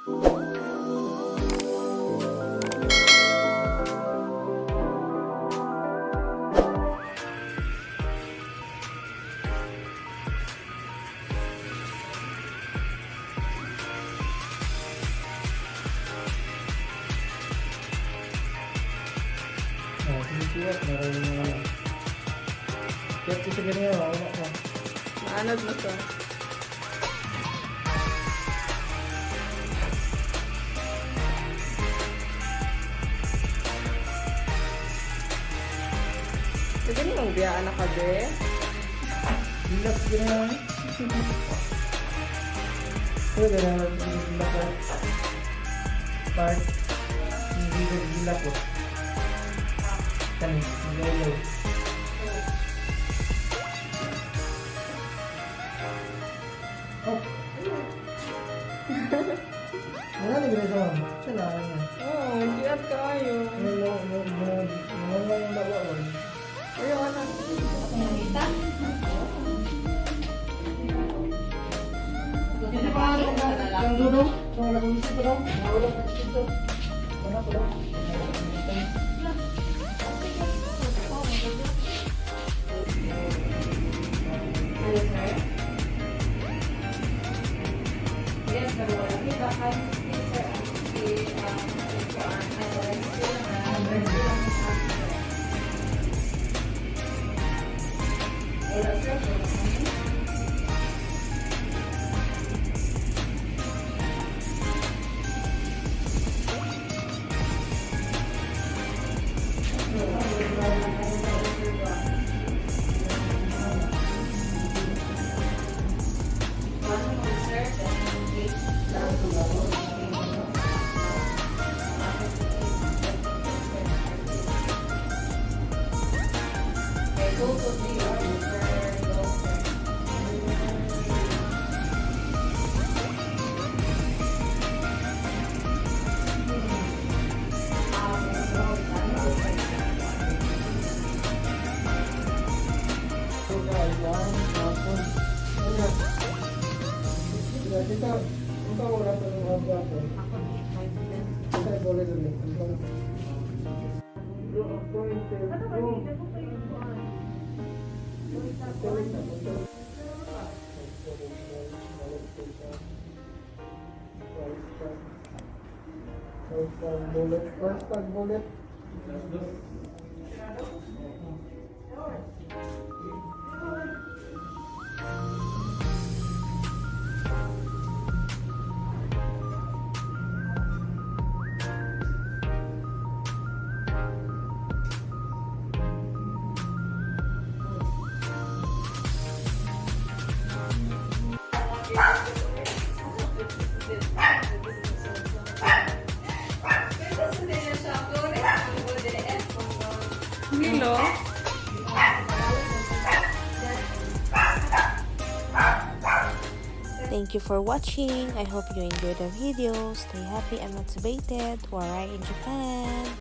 Siap, meron siap ko sa ganyan, wala ka. Maanod mo to. Sige niyo mong biyaan na ka, be. Hilap ganyan. Ito ganyan, hilap ka. Part. Hilap ko. Kan, magayaw. Oh. Wala na gina sa mga. Sala na yan. Oo, biyat ka ayo. Mga yung lawa. Ayaw ka na. Hindi pa ang dulo. Kung wala kong isip ko daw. Wala kong isip ko. Wala ko daw. Ito wala pa ng mga ako. Ito boleh dulu. Boleh. Hello. Thank you for watching. I hope you enjoyed the video. Stay happy and motivated. Warai in Japan.